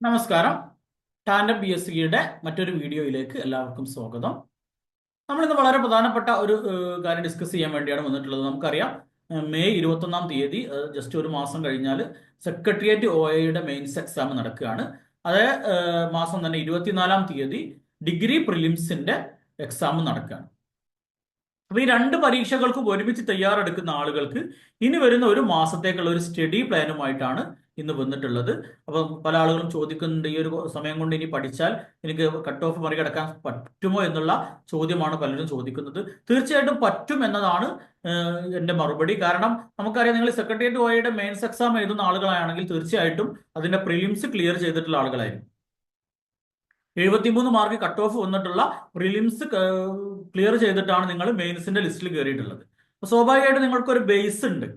നമസ്കാരം. Tandem P S സിയുടെ മറ്റൊരു വീഡിയോയിലേക്ക് എല്ലാവർക്കും സ്വാഗതം. നമ്മളിന്ന് വളരെ പ്രധാനപ്പെട്ട ഒരു കാര്യം ഡിസ്കസ് ചെയ്യാൻ വേണ്ടിയാണ് വന്നിട്ടുള്ളത്. നമുക്കറിയാം, മെയ് 21-ാം തീയതി, ജസ്റ്റ് ഒരു മാസം കഴിഞ്ഞാൽ സെക്രട്ടേറിയറ്റ് ഒ എയുടെ മെയിൻസ് എക്സാം നടക്കുകയാണ്. അതേ മാസം തന്നെ 24-ാം തീയതി ഡിഗ്രി പ്രിലിംസിന്റെ എക്സാം നടക്കുകയാണ്. അപ്പൊ ഈ രണ്ട് പരീക്ഷകൾക്കും ഒരുമിച്ച് തയ്യാറെടുക്കുന്ന ആളുകൾക്ക് ഇനി വരുന്ന ഒരു മാസത്തേക്കുള്ള ഒരു സ്റ്റഡി പ്ലാനുമായിട്ടാണ് ഇന്ന് വന്നിട്ടുള്ളത്. അപ്പൊ പല ആളുകളും ചോദിക്കുന്നുണ്ട്, ഈ ഒരു സമയം കൊണ്ട് ഇനി പഠിച്ചാൽ എനിക്ക് കട്ട് ഓഫ് മറികടക്കാൻ പറ്റുമോ എന്നുള്ള ചോദ്യമാണ് പലരും ചോദിക്കുന്നത്. തീർച്ചയായിട്ടും പറ്റും എന്നതാണ് എന്റെ മറുപടി. കാരണം നമുക്കറിയാം, നിങ്ങൾ സെക്രട്ടേറിയറ്റ് ഒയുടെ മെയിൻസ് എക്സാം എഴുതുന്ന ആളുകളാണെങ്കിൽ തീർച്ചയായിട്ടും അതിന്റെ പ്രിലിംസ് ക്ലിയർ ചെയ്തിട്ടുള്ള ആളുകളായിരിക്കും. 73 മാർക്ക് കട്ട് ഓഫ് വന്നിട്ടുള്ള പ്രിലിംസ് ക്ലിയർ ചെയ്തിട്ടാണ് നിങ്ങൾ മെയിൻസിന്റെ ലിസ്റ്റിൽ കയറിയിട്ടുള്ളത്. അപ്പൊ സ്വാഭാവികമായിട്ട് നിങ്ങൾക്കൊരു ബേസ് ഉണ്ട്.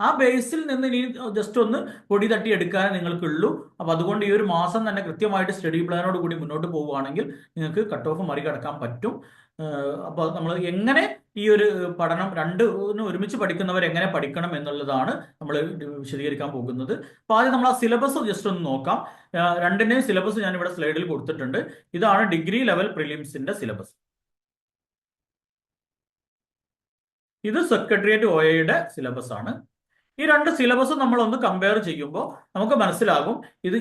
ആ ബേസിൽ നിന്ന് ഇനി ജസ്റ്റ് ഒന്ന് പൊടി തട്ടി എടുക്കാനേ നിങ്ങൾക്കുള്ളൂ. അപ്പൊ അതുകൊണ്ട് ഈ ഒരു മാസം തന്നെ കൃത്യമായിട്ട് സ്റ്റഡി പ്ലാനോട് കൂടി മുന്നോട്ട് പോവുകയാണെങ്കിൽ നിങ്ങൾക്ക് കട്ട് ഓഫ് മറികടക്കാൻ പറ്റും. അപ്പൊ നമ്മൾ എങ്ങനെ ഈ ഒരു പഠനം ഒരുമിച്ച് പഠിക്കുന്നവർ എങ്ങനെ പഠിക്കണം എന്നുള്ളതാണ് നമ്മൾ വിശദീകരിക്കാൻ പോകുന്നത്. അപ്പൊ ആദ്യം നമ്മൾ ആ സിലബസ് ജസ്റ്റ് ഒന്ന് നോക്കാം. രണ്ടിന്റെയും സിലബസ് ഞാൻ ഇവിടെ സ്ലൈഡിൽ കൊടുത്തിട്ടുണ്ട്. ഇതാണ് ഡിഗ്രി ലെവൽ പ്രിലിംസിന്റെ സിലബസ്. ഇത് സെക്രട്ടേറിയറ്റ് ഒ എയുടെ സിലബസ് ആണ്. ഈ രണ്ട് സിലബസും നമ്മൾ ഒന്ന് കമ്പയർ ചെയ്യുമ്പോൾ നമുക്ക് മനസ്സിലാകും,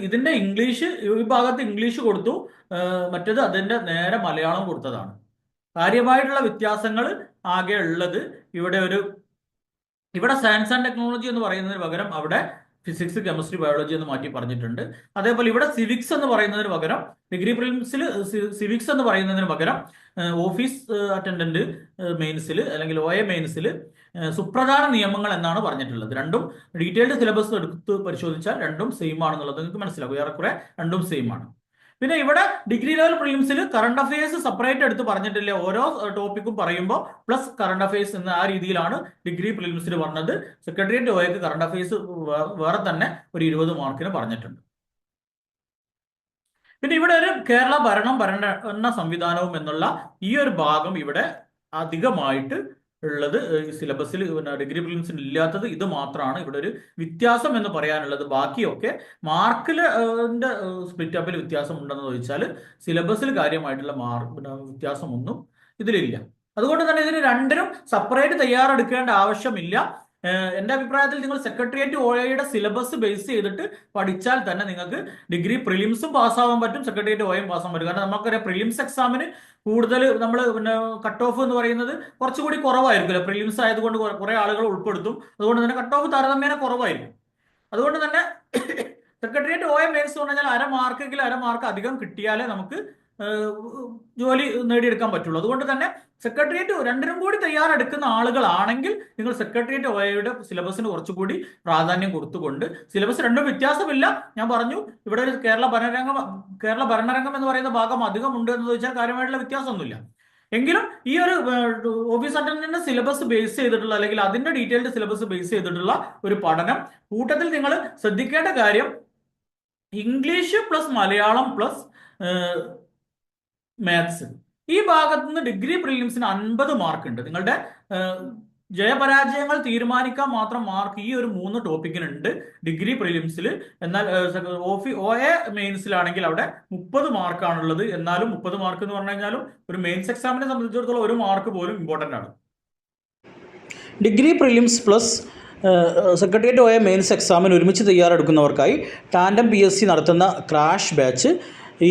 ഇതിന്റെ ഇംഗ്ലീഷ്, ഈ ഭാഗത്ത് ഇംഗ്ലീഷ് കൊടുത്തു, മറ്റേത് അതിന്റെ നേരെ മലയാളം കൊടുത്തതാണ്. കാര്യമായിട്ടുള്ള വ്യത്യാസങ്ങൾ ആകെ ഉള്ളത് ഇവിടെ സയൻസ് ആൻഡ് ടെക്നോളജി എന്ന് പറയുന്നതിന് പകരം അവിടെ ഫിസിക്സ്, കെമിസ്ട്രി, ബയോളജി എന്ന് മാറ്റി പറഞ്ഞിട്ടുണ്ട്. അതേപോലെ ഇവിടെ സിവിക്സ് എന്ന് പറയുന്നതിന് പകരം, ഡിഗ്രി പ്രിലിംസിൽ സിവിക്സ് എന്ന് പറയുന്നതിന് പകരം ഓഫീസ് അറ്റൻഡന്റ് മെയിൻസിൽ അല്ലെങ്കിൽ ഒ എ മെയിൻസിൽ സുപ്രധാന നിയമങ്ങൾ എന്നാണ് പറഞ്ഞിട്ടുള്ളത്. രണ്ടും ഡീറ്റെയിൽഡ് സിലബസ് എടുത്ത് പരിശോധിച്ചാൽ രണ്ടും സെയിം ആണെന്നുള്ളത് നിങ്ങൾക്ക് മനസ്സിലാക്കും. ഏറെക്കുറെ രണ്ടും സെയിം ആണ്. പിന്നെ ഇവിടെ ഡിഗ്രി ലെവൽ പ്രിലിംസിൽ കറണ്ട് അഫയേഴ്സ് സെപ്പറേറ്റ് എടുത്ത് പറഞ്ഞിട്ടില്ല. ഓരോ ടോപ്പിക്കും പറയുമ്പോൾ പ്ലസ് കറണ്ട് അഫയേഴ്സ് എന്ന ആ രീതിയിലാണ് ഡിഗ്രി പ്രിലിംസിൽ പറഞ്ഞത്. സെക്രട്ടേറിയറ്റ് ഒയ്ക്ക് കറണ്ട് അഫയേഴ്സ് വേറെ തന്നെ ഒരു 20 മാർക്കിന് പറഞ്ഞിട്ടുണ്ട്. പിന്നെ ഇവിടെ ഒരു കേരള ഭരണ സംവിധാനവും എന്നുള്ള ഈ ഒരു ഭാഗം ഇവിടെ അധികമായിട്ട് ഉള്ളത് സിലബസിൽ ഡിഗ്രി പ്രിലിംസിൽ ഇല്ലാത്തത് ഇത് മാത്രമാണ് ഇവിടെ ഒരു വ്യത്യാസം എന്ന് പറയാനുള്ളത്. ബാക്കിയൊക്കെ മാർക്കില് സ്പ്ലിറ്റ് അപ്പിൽ വ്യത്യാസം ഉണ്ടെന്ന് ചോദിച്ചാൽ സിലബസിൽ കാര്യമായിട്ടുള്ള വ്യത്യാസമൊന്നും ഇതിലില്ല. അതുകൊണ്ട് തന്നെ ഇതിന് രണ്ടിനും സെപ്പറേറ്റ് തയ്യാറെടുക്കേണ്ട ആവശ്യമില്ല. എന്റെ അഭിപ്രായത്തിൽ നിങ്ങൾ സെക്രട്ടേറിയറ്റ് ഒയുടെ സിലബസ് ബേസ് ചെയ്തിട്ട് പഠിച്ചാൽ തന്നെ നിങ്ങൾക്ക് ഡിഗ്രി പ്രിലിംസും പാസ്സാവാൻ പറ്റും, സെക്രട്ടേറിയറ്റ് ഒയും പാസ്സാവാൻ പറ്റും. കാരണം നമുക്കറിയാം, പ്രിലിംസ് എക്സാമിന് കൂടുതൽ നമ്മൾ കട്ട് ഓഫ് എന്ന് പറയുന്നത് കുറച്ചുകൂടി കുറവായിരിക്കും. പ്രിലിംസ് ആയതുകൊണ്ട് കുറെ ആളുകൾ ഉൾപ്പെടുത്തും. അതുകൊണ്ട് തന്നെ കട്ട് ഓഫ് താരതമ്യേന കുറവായിരിക്കും. അതുകൊണ്ട് തന്നെ സെക്രട്ടേറിയറ്റ് ഒ മെയിൻസ് എന്ന് പറഞ്ഞാൽ അര മാർക്ക് അധികം കിട്ടിയാലേ നമുക്ക് ജോലി നേടിയെടുക്കാൻ പറ്റുള്ളൂ. അതുകൊണ്ട് തന്നെ സെക്രട്ടേറിയറ്റ് രണ്ടിനും കൂടി തയ്യാറെടുക്കുന്ന ആളുകളാണെങ്കിൽ നിങ്ങൾ സെക്രട്ടേറിയറ്റ് ഒയുടെ സിലബസിന് കുറച്ചുകൂടി പ്രാധാന്യം കൊടുത്തുകൊണ്ട്, സിലബസ് രണ്ടും വ്യത്യാസമില്ല. ഞാൻ പറഞ്ഞു, ഇവിടെ ഒരു കേരള ഭരണരംഗം എന്ന് പറയുന്ന ഭാഗം അധികം ഉണ്ട് എന്ന് ചോദിച്ചാൽ കാര്യമായിട്ടുള്ള വ്യത്യാസമൊന്നുമില്ല. എങ്കിലും ഈ ഒരു ഓഫീസ് അറ്റൻഡന്റിന്റെ സിലബസ് ബേസ് ചെയ്തിട്ടുള്ള അല്ലെങ്കിൽ അതിന്റെ ഡീറ്റെയിൽഡ് സിലബസ് ബേസ് ചെയ്തിട്ടുള്ള ഒരു പഠനം കൂട്ടത്തിൽ നിങ്ങൾ ശ്രദ്ധിക്കേണ്ട കാര്യം, English plus Malayalam plus maths, ഈ ഭാഗത്ത് നിന്ന് ഡിഗ്രി പ്രിലിംസിന് 50 മാർക്ക് ഉണ്ട്. നിങ്ങളുടെ ജയപരാജയങ്ങൾ തീരുമാനിക്കാൻ മാത്രം മാർക്ക് ഈ ഒരു 3 ടോപ്പിക്കിനുണ്ട് ഡിഗ്രി പ്രിലിംസിൽ. എന്നാൽ ഒ എ മെയിൻസിലാണെങ്കിൽ അവിടെ 30 മാർക്കാണുള്ളത്. എന്നാലും 30 മാർക്ക് എന്ന് പറഞ്ഞു കഴിഞ്ഞാലും ഒരു മെയിൻസ് എക്സാമിനെ സംബന്ധിച്ചിടത്തോളം ഒരു മാർക്ക് പോലും ഇമ്പോർട്ടൻ്റ് ആണ്. Degree prelims plus secretariat O mains എക്സാമിന് ഒരുമിച്ച് തയ്യാറെടുക്കുന്നവർക്കായി ടാൻഡം പി എസ് സി നടത്തുന്ന ക്രാഷ് ബാച്ച് ഈ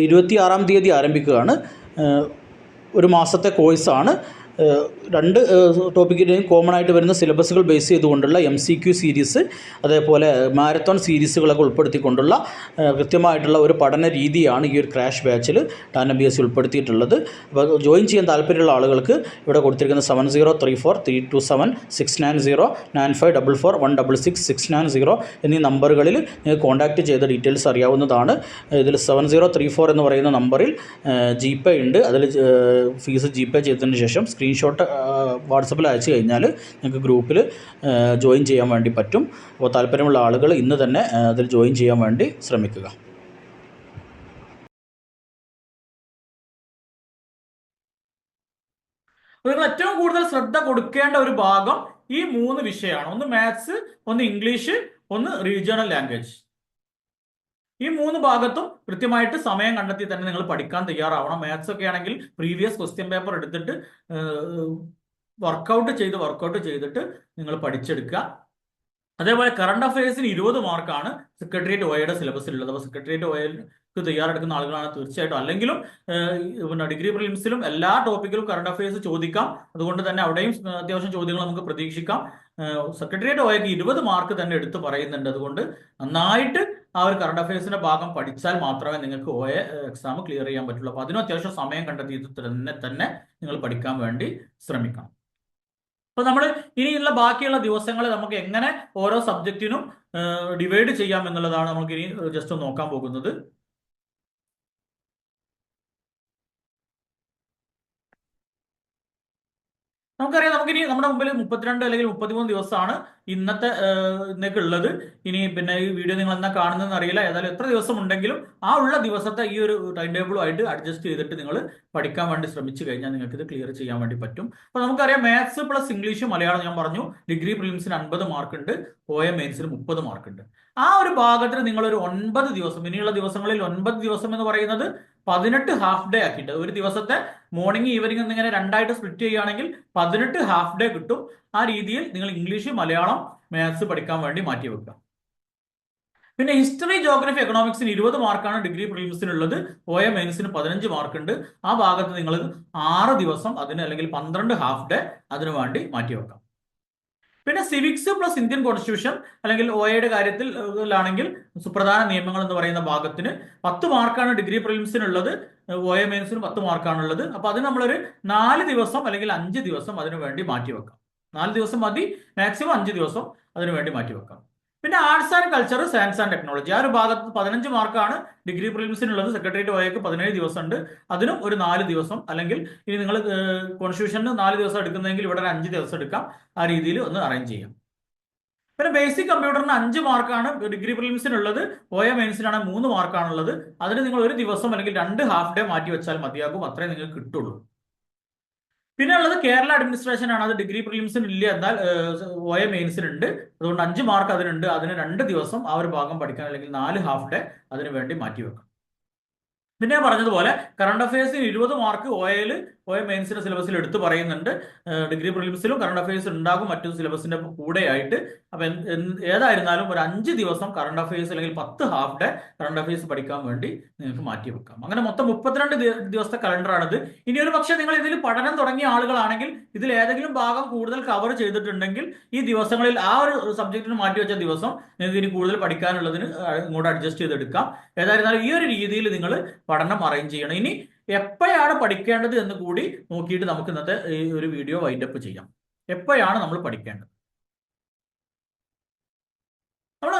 26-ാം തീയതി ആരംഭിക്കുകയാണ്. ഒരു മാസത്തെ കോഴ്സാണ്. രണ്ട് ടോപ്പിക്കിൻ്റെയും കോമൺ ആയിട്ട് വരുന്ന സിലബസുകൾ ബേസ് ചെയ്തുകൊണ്ടുള്ള MCQ സീരീസ്, അതേപോലെ മാരത്തോൺ സീരീസുകളൊക്കെ ഉൾപ്പെടുത്തിക്കൊണ്ടുള്ള കൃത്യമായിട്ടുള്ള ഒരു പഠന രീതിയാണ് ഈ ഒരു ക്രാഷ് ബാച്ചിൽ ടാൻഡം PSC ഉൾപ്പെടുത്തിയിട്ടുള്ളത്. അപ്പോൾ ജോയിൻ ചെയ്യാൻ താല്പര്യമുള്ള ആളുകൾക്ക് ഇവിടെ കൊടുത്തിരിക്കുന്ന 7034327690 9544166690 എന്നീ നമ്പറുകളിൽ നിങ്ങൾക്ക് കോൺടാക്റ്റ് ചെയ്ത ഡീറ്റെയിൽസ് അറിയാവുന്നതാണ്. ഇതിൽ 7034 എന്ന് പറയുന്ന നമ്പറിൽ GPay ഉണ്ട്. അതിൽ ഫീസ് GPay ചെയ്തതിന് ശേഷം സ്ക്രീൻഷോട്ട് വാട്സപ്പിൽ അയച്ചു കഴിഞ്ഞാൽ നിങ്ങൾക്ക് ഗ്രൂപ്പിൽ ജോയിൻ ചെയ്യാൻ വേണ്ടി പറ്റും. അപ്പോൾ താല്പര്യമുള്ള ആളുകൾ ഇന്ന് തന്നെ അതിൽ ജോയിൻ ചെയ്യാൻ വേണ്ടി ശ്രമിക്കുക. നിങ്ങൾ ഏറ്റവും കൂടുതൽ ശ്രദ്ധ കൊടുക്കേണ്ട ഒരു ഭാഗം ഈ 3 വിഷയമാണ്. ഒന്ന് മാത്സ്, ഒന്ന് ഇംഗ്ലീഷ്, ഒന്ന് റീജിയണൽ ലാംഗ്വേജ്. ഈ 3 ഭാഗത്തും കൃത്യമായിട്ട് സമയം കണ്ടെത്തി തന്നെ നിങ്ങൾ പഠിക്കാൻ തയ്യാറാവണം. മാത്സ് ഒക്കെ ആണെങ്കിൽ പ്രീവിയസ് ക്വസ്റ്റ്യൻ പേപ്പർ എടുത്തിട്ട് വർക്കൗട്ട് ചെയ്തിട്ട് നിങ്ങൾ പഠിച്ചെടുക്കുക. അതേപോലെ കറണ്ട് അഫയേഴ്സിന് 20 മാർക്കാണ് സെക്രട്ടേറിയറ്റ് ഒയുടെ സിലബസിലുള്ളത്. അപ്പോൾ സെക്രട്ടേറിയറ്റ് ഒക്ക് തയ്യാറെടുക്കുന്ന ആളുകളാണ് തീർച്ചയായിട്ടും. അല്ലെങ്കിലും പിന്നെ ഡിഗ്രി പ്രിലിംസിലും എല്ലാ ടോപ്പിക്കിലും കറണ്ട് അഫയേഴ്സ് ചോദിക്കാം. അതുകൊണ്ട് തന്നെ അവിടെയും അത്യാവശ്യം ചോദ്യങ്ങൾ നമുക്ക് പ്രതീക്ഷിക്കാം. സെക്രട്ടേറിയറ്റ് ഒയ്ക്ക് 20 മാർക്ക് തന്നെ എടുത്ത് പറയുന്നുണ്ട്. അതുകൊണ്ട് നന്നായിട്ട് ആ ഒരു കറണ്ട് അഫയേഴ്സിന്റെ ഭാഗം പഠിച്ചാൽ മാത്രമേ നിങ്ങൾക്ക് ഒ എക്സാം ക്ലിയർ ചെയ്യാൻ പറ്റുള്ളൂ. അപ്പോൾ അതിനും അത്യാവശ്യം സമയം കണ്ടെത്തി തന്നെ നിങ്ങൾ പഠിക്കാൻ വേണ്ടി ശ്രമിക്കണം. അപ്പൊ നമ്മൾ ഇനിയുള്ള ബാക്കിയുള്ള ദിവസങ്ങളെ നമുക്ക് എങ്ങനെ ഓരോ സബ്ജക്റ്റിനും ഡിവൈഡ് ചെയ്യാം എന്നുള്ളതാണ് നമുക്ക് ഇനി ജസ്റ്റ് നോക്കാൻ പോകുന്നത്. നമുക്കറിയാം, നമുക്കിനി നമ്മുടെ മുമ്പിൽ 32 അല്ലെങ്കിൽ 33 ദിവസമാണ് ഇന്നേക്ക് ഉള്ളത്. ഇനി പിന്നെ ഈ വീഡിയോ നിങ്ങൾ എന്നാ കാണുന്നതെന്ന് അറിയില്ല. ഏതായാലും എത്ര ദിവസം ഉണ്ടെങ്കിലും ആ ഉള്ള ദിവസത്തെ ഈ ഒരു ടൈം ടേബിളുമായിട്ട് അഡ്ജസ്റ്റ് ചെയ്തിട്ട് നിങ്ങൾ പഠിക്കാൻ വേണ്ടി ശ്രമിച്ചു കഴിഞ്ഞാൽ നിങ്ങൾക്ക് ഇത് ക്ലിയർ ചെയ്യാൻ വേണ്ടി പറ്റും. അപ്പൊ നമുക്കറിയാം, മാത്സ് പ്ലസ് ഇംഗ്ലീഷ് മലയാളം ഞാൻ പറഞ്ഞു, ഡിഗ്രി പ്രിലിംസിന് 50 മാർക്ക് ഉണ്ട്, OA മെയിൻസിന് 30 മാർക്ക് ഉണ്ട്. ആ ഒരു ഭാഗത്തിന് നിങ്ങൾ ഒരു 9 ദിവസം, ഇനിയുള്ള ദിവസങ്ങളിൽ 9 ദിവസം എന്ന് പറയുന്നത് 18 ഹാഫ് ഡേ ആക്കിയിട്ട്, ഒരു ദിവസത്തെ മോർണിംഗ് ഈവനിങ് എന്നിങ്ങനെ രണ്ടായിട്ട് സ്പ്ലിറ്റ് ചെയ്യുകയാണെങ്കിൽ 18 ഹാഫ് ഡേ കിട്ടും. ആ രീതിയിൽ നിങ്ങൾ ഇംഗ്ലീഷ്, മലയാളം, മാത്സ് പഠിക്കാൻ വേണ്ടി മാറ്റി വെക്കുക. പിന്നെ ഹിസ്റ്ററി, ജോഗ്രഫി, എക്കണോമിക്സിന് 20 മാർക്കാണ് ഡിഗ്രി പ്രിലിംസിനുള്ളത്. OA മെയിൻസിന് 15 മാർക്ക് ഉണ്ട്. ആ ഭാഗത്ത് നിങ്ങൾ 6 ദിവസം അതിന്, അല്ലെങ്കിൽ 12 ഹാഫ് ഡേ അതിനു വേണ്ടി മാറ്റി വെക്കാം. പിന്നെ സിവിക്സ് പ്ലസ് ഇന്ത്യൻ കോൺസ്റ്റിറ്റ്യൂഷൻ, അല്ലെങ്കിൽ OAയുടെ കാര്യത്തിലാണെങ്കിൽ സുപ്രധാന നിയമങ്ങൾ എന്ന് പറയുന്ന ഭാഗത്തിന് 10 മാർക്കാണ് ഡിഗ്രി പ്രിലിംസിനുള്ളത്. OA മെയിൻസിന് 10 മാർക്കാണുള്ളത്. അപ്പൊ അത് നമ്മളൊരു 4 ദിവസം അല്ലെങ്കിൽ 5 ദിവസം അതിനു വേണ്ടി മാറ്റി വെക്കാം. 4 ദിവസം മതി, മാക്സിമം 5 ദിവസം അതിനു വേണ്ടി മാറ്റി വെക്കാം. പിന്നെ arts and culture, science and technology, ആ ഒരു ഭാഗത്ത് 15 മാർക്കാണ് ഡിഗ്രി പ്രിലിംസിനുള്ളത്. സെക്രട്ടേറിയറ്റ് OAക്ക് 17 ദിവസം ഉണ്ട്. അതിനും ഒരു 4 ദിവസം, അല്ലെങ്കിൽ ഇനി നിങ്ങൾ കോൺസ്റ്റിറ്റ്യൂഷന് 4 ദിവസം എടുക്കുന്നതെങ്കിൽ ഇവിടെ ഒരു 5 ദിവസം എടുക്കാം. ആ രീതിയിൽ ഒന്ന് അറേഞ്ച് ചെയ്യാം. പിന്നെ ബേസിക് കമ്പ്യൂട്ടറിന് 5 മാർക്കാണ് ഡിഗ്രി പ്രിലിംസിനുള്ളത്. OA മെയിൻസിനാണ് 3 മാർക്കാണുള്ളത്. അതിന് നിങ്ങൾ ഒരു ദിവസം അല്ലെങ്കിൽ 2 ഹാഫ് ഡേ മാറ്റി വെച്ചാൽ മതിയാകും. അത്രേ നിങ്ങൾക്ക് കിട്ടുള്ളൂ. പിന്നെ ഉള്ളത് കേരള അഡ്മിനിസ്ട്രേഷൻ ആണ്. അത് ഡിഗ്രി പ്രിലിംസിന് ഇല്ല, എന്നാൽ OA മെയിൻസിനുണ്ട്. അതുകൊണ്ട് 5 മാർക്ക് അതിനുണ്ട്. അതിന് 2 ദിവസം ആ ഒരു ഭാഗം പഠിക്കാൻ, അല്ലെങ്കിൽ 4 ഹാഫ് ഡേ അതിനു വേണ്ടി മാറ്റി വെക്കാം. പിന്നെ ഞാൻ പറഞ്ഞതുപോലെ കറണ്ട് അഫയേഴ്സിന് 20 മാർക്ക് OA മെയിൻസിന്റെ സിലബസിൽ എടുത്തു പറയുന്നുണ്ട്. ഡിഗ്രി പ്രിലിംസിലും കറണ്ട് അഫയേഴ്സ് ഉണ്ടാകും മറ്റു സിലബസിന്റെ കൂടെ ആയിട്ട്. അപ്പൊ ഏതായിരുന്നാലും ഒരു 5 ദിവസം കറണ്ട് അഫയേഴ്സ്, അല്ലെങ്കിൽ 10 ഹാഫ് ഡേ കറണ്ട് അഫയേഴ്സ് പഠിക്കാൻ വേണ്ടി നിങ്ങൾക്ക് മാറ്റി വെക്കാം. അങ്ങനെ മൊത്തം 32 ദിവസത്തെ കലണ്ടറാണിത്. ഇനി ഒരു പക്ഷേ നിങ്ങൾ ഇതിൽ പഠനം തുടങ്ങിയ ആളുകളാണെങ്കിൽ, ഇതിൽ ഏതെങ്കിലും ഭാഗം കൂടുതൽ കവർ ചെയ്തിട്ടുണ്ടെങ്കിൽ ഈ ദിവസങ്ങളിൽ ആ ഒരു സബ്ജക്റ്റിന് മാറ്റി വെച്ച ദിവസം നിങ്ങൾക്ക് ഇനി കൂടുതൽ പഠിക്കാനുള്ളതിന് ഇങ്ങോട്ട് അഡ്ജസ്റ്റ് ചെയ്തെടുക്കാം. ഏതായിരുന്നാലും ഈ ഒരു രീതിയിൽ നിങ്ങൾ പഠനം അറേഞ്ച് ചെയ്യണം. ഇനി എപ്പോഴാണ് പഠിക്കേണ്ടത് എന്ന് കൂടി നോക്കിയിട്ട് നമുക്ക് ഇന്നത്തെ ഈ ഒരു വീഡിയോ വൈൻഡപ്പ് ചെയ്യാം. എപ്പോഴാണ് നമ്മൾ പഠിക്കേണ്ടത്? നമ്മൾ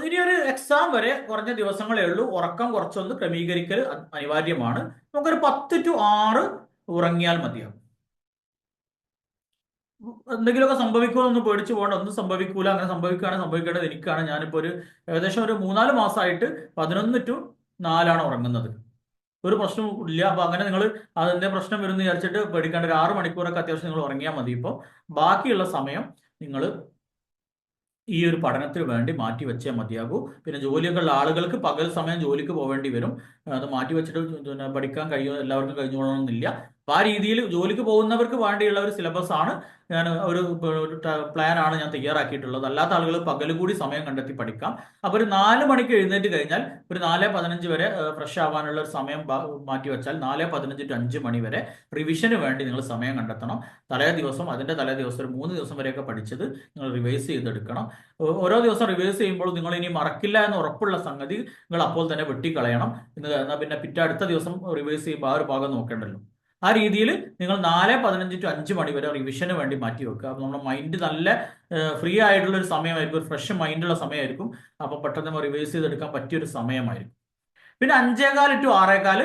ഇനി ഒരു എക്സാം വരെ കുറഞ്ഞ ദിവസങ്ങളേ ഉള്ളൂ. ഉറക്കം കുറച്ചൊന്ന് ക്രമീകരിക്കൽ അനിവാര്യമാണ്. നമുക്കൊരു 10 to 6 ഉറങ്ങിയാൽ മതിയാകും. എന്തെങ്കിലുമൊക്കെ സംഭവിക്കുമെന്നൊന്ന് പേടിച്ചു പോകണ്ട, ഒന്നും സംഭവിക്കൂല. അങ്ങനെ സംഭവിക്കേണ്ടത് എനിക്കാണ്. ഞാനിപ്പോ ഏകദേശം ഒരു 3-4 മാസമായിട്ട് 11 to 4 ഉറങ്ങുന്നത്. ഒരു പ്രശ്നവും ഇല്ല. അപ്പൊ അങ്ങനെ നിങ്ങൾ അതിന്റെ പ്രശ്നം വരുന്ന വിചാരിച്ചിട്ട് പേടിക്കാണ്ട്, ഒരു 6 മണിക്കൂറൊക്കെ അത്യാവശ്യം നിങ്ങൾ ഉറങ്ങിയാൽ മതി. ഇപ്പോൾ ബാക്കിയുള്ള സമയം നിങ്ങൾ ഈ ഒരു പഠനത്തിന് വേണ്ടി മാറ്റി വെച്ചേ മതിയാകൂ. പിന്നെ ജോലിയൊക്കെ ഉള്ള ആളുകൾക്ക് പകൽ സമയം ജോലിക്ക് പോവേണ്ടി വരും. അത് മാറ്റി വെച്ചിട്ട് പഠിക്കാൻ എല്ലാവർക്കും കഴിഞ്ഞോളണമെന്നില്ല. അപ്പൊ ആ രീതിയിൽ ജോലിക്ക് പോകുന്നവർക്ക് വേണ്ടിയുള്ള ഒരു സിലബസ് ആണ് ഞാൻ, ഒരു പ്ലാൻ ആണ് ഞാൻ തയ്യാറാക്കിയിട്ടുള്ളത്. അല്ലാത്ത ആളുകൾ പകൽ കൂടി സമയം കണ്ടെത്തി പഠിക്കാം. അപ്പൊ ഒരു 4 മണിക്ക് എഴുന്നേറ്റ് കഴിഞ്ഞാൽ ഒരു 4:15 വരെ ഫ്രഷ് ആവാനുള്ള ഒരു സമയം മാറ്റി വെച്ചാൽ 4:15 to 5 മണി വരെ റിവിഷന് വേണ്ടി നിങ്ങൾ സമയം കണ്ടെത്തണം. അതിന്റെ തലേ ദിവസം ഒരു 3 ദിവസം വരെയൊക്കെ പഠിച്ചത് നിങ്ങൾ റിവൈസ് ചെയ്തെടുക്കണം. ഓരോ ദിവസം റിവൈസ് ചെയ്യുമ്പോൾ നിങ്ങൾ ഇനി മറക്കില്ല എന്ന് ഉറപ്പുള്ള സംഗതി നിങ്ങൾ അപ്പോൾ തന്നെ വെട്ടിക്കളയണം. എന്നാൽ പിന്നെ അടുത്ത ദിവസം റിവൈസ് ചെയ്യുമ്പോൾ ആ ഒരു ഭാഗം നോക്കേണ്ടല്ലോ. ആ രീതിയിൽ നിങ്ങൾ 4:15 to 5 മണി വരെ റിവിഷന് വേണ്ടി മാറ്റി വെക്കുക. അപ്പൊ നമ്മുടെ മൈൻഡ് നല്ല ഫ്രീ ആയിട്ടുള്ള ഒരു സമയമായിരിക്കും, ഒരു ഫ്രഷ് മൈൻഡുള്ള സമയമായിരിക്കും. അപ്പൊ പെട്ടെന്ന് റിവൈസ് ചെയ്തെടുക്കാൻ പറ്റിയൊരു സമയമായിരിക്കും. പിന്നെ 5:15 to 6:15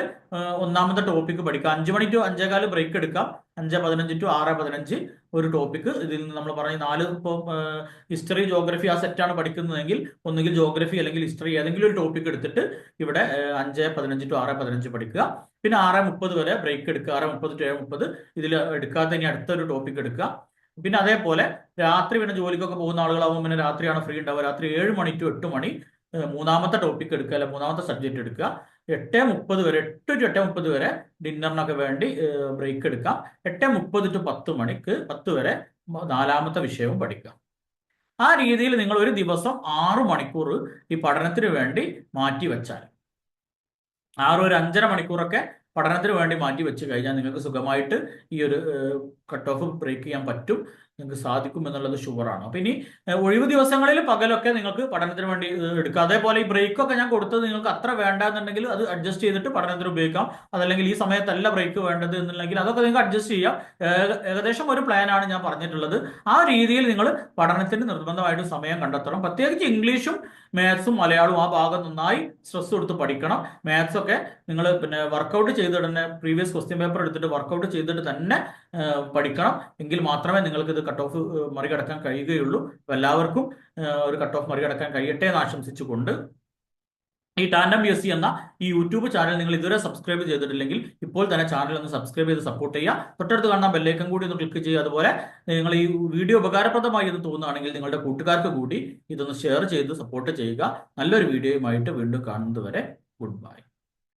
ഒന്നാമത്തെ ടോപ്പിക്ക് പഠിക്കാം. 5 മണി to 5:15 ബ്രേക്ക് എടുക്കാം. 5:15 to 6:15 ഒരു ടോപ്പിക്ക്. ഇതിൽ നിന്ന് നമ്മൾ പറഞ്ഞ 4, ഇപ്പോൾ ഹിസ്റ്ററി, ജോഗ്രഫി ആ സെറ്റാണ് പഠിക്കുന്നതെങ്കിൽ ഒന്നുകിൽ ജോഗ്രഫി അല്ലെങ്കിൽ ഹിസ്റ്ററി ഏതെങ്കിലും ഒരു ടോപ്പിക്ക് എടുത്തിട്ട് ഇവിടെ 5:15 to 6:15 പഠിക്കുക. പിന്നെ 6:30 വരെ ബ്രേക്ക് എടുക്കുക. 6:30 to 7:30 ഇതിൽ എടുക്കാതെ ഇനി അടുത്തൊരു ടോപ്പിക്ക് എടുക്കുക. പിന്നെ അതേപോലെ രാത്രി പിന്നെ ജോലിക്കൊക്കെ പോകുന്ന ആളുകളാകുമ്പോൾ പിന്നെ രാത്രിയാണ് ഫ്രീ ഉണ്ടാവുക. രാത്രി 7 മണി to 8 മണി മൂന്നാമത്തെ ടോപ്പിക് എടുക്കുക, അല്ലെ മൂന്നാമത്തെ സബ്ജക്റ്റ് എടുക്കുക. 8:30 വരെ, 8 to 8:30 വരെ ഡിന്നറിനൊക്കെ വേണ്ടി ബ്രേക്ക് എടുക്കാം. 8:30 to 10 വരെ നാലാമത്തെ വിഷയവും പഠിക്കാം. ആ രീതിയിൽ നിങ്ങൾ ഒരു ദിവസം 6 മണിക്കൂർ ഈ പഠനത്തിന് വേണ്ടി മാറ്റി വെച്ചാൽ, ഒരു 5.5 മണിക്കൂറൊക്കെ പഠനത്തിന് വേണ്ടി മാറ്റി വെച്ച് കഴിഞ്ഞാൽ നിങ്ങൾക്ക് സുഖമായിട്ട് ഈ ഒരു കട്ട് ഓഫ് ബ്രേക്ക് ചെയ്യാൻ പറ്റും, നിങ്ങൾക്ക് സാധിക്കും എന്നുള്ളത് ഷുവറാണ്. അപ്പൊ ഇനി ഒഴിവ് ദിവസങ്ങളിൽ പകലൊക്കെ നിങ്ങൾക്ക് പഠനത്തിന് വേണ്ടി എടുക്കാം. അതേപോലെ ഈ ബ്രേക്കൊക്കെ ഞാൻ കൊടുത്തത് നിങ്ങൾക്ക് അത്ര വേണ്ടെന്നുണ്ടെങ്കിൽ അത് അഡ്ജസ്റ്റ് ചെയ്തിട്ട് പഠനത്തിന് ഉപയോഗിക്കാം. അതല്ലെങ്കിൽ ഈ സമയത്തല്ല ബ്രേക്ക് വേണ്ടത് എന്നുണ്ടെങ്കിൽ അതൊക്കെ നിങ്ങൾക്ക് അഡ്ജസ്റ്റ് ചെയ്യാം. ഏകദേശം ഒരു പ്ലാനാണ് ഞാൻ പറഞ്ഞിട്ടുള്ളത്. ആ രീതിയിൽ നിങ്ങൾ പഠനത്തിന് നിർബന്ധമായിട്ട് സമയം കണ്ടെത്തണം. പ്രത്യേകിച്ച് ഇംഗ്ലീഷും മാത്സും മലയാളവും ആ ഭാഗം നന്നായി സ്ട്രെസ് കൊടുത്ത് പഠിക്കണം. മാത്സ് ഒക്കെ നിങ്ങൾ പിന്നെ വർക്കൗട്ട് ചെയ്തിട്ട് തന്നെ, പ്രീവിയസ് ക്വസ്റ്റ്യൻ പേപ്പർ എടുത്തിട്ട് വർക്കൗട്ട് ചെയ്തിട്ട് തന്നെ പഠിക്കണം. എങ്കിൽ മാത്രമേ നിങ്ങൾക്ക് ഇത് കട്ട് ഓഫ് മറികടക്കാൻ കഴിയുകയുള്ളൂ. എല്ലാവർക്കും ഒരു കട്ട് ഓഫ് മറികടക്കാൻ കഴിയട്ടെ എന്ന് ആശംസിച്ചുകൊണ്ട്, ഈ ടാൻഡം PSC എന്ന ഈ യൂട്യൂബ് ചാനൽ നിങ്ങൾ ഇതുവരെ സബ്സ്ക്രൈബ് ചെയ്തിട്ടില്ലെങ്കിൽ ഇപ്പോൾ തന്നെ ചാനൽ ഒന്ന് സബ്സ്ക്രൈബ് ചെയ്ത് സപ്പോർട്ട് ചെയ്യുക. തൊട്ടടുത്ത് കാണുന്ന ബെല്ലൈക്കൺ കൂടി ഒന്ന് ക്ലിക്ക് ചെയ്യുക. അതുപോലെ നിങ്ങൾ ഈ വീഡിയോ ഉപകാരപ്രദമായി എന്ന് തോന്നുകയാണെങ്കിൽ നിങ്ങളുടെ കൂട്ടുകാർക്ക് കൂടി ഇതൊന്ന് ഷെയർ ചെയ്ത് സപ്പോർട്ട് ചെയ്യുക. നല്ലൊരു വീഡിയോയുമായിട്ട് വീണ്ടും കാണുന്നത് വരെ ഗുഡ് ബൈ.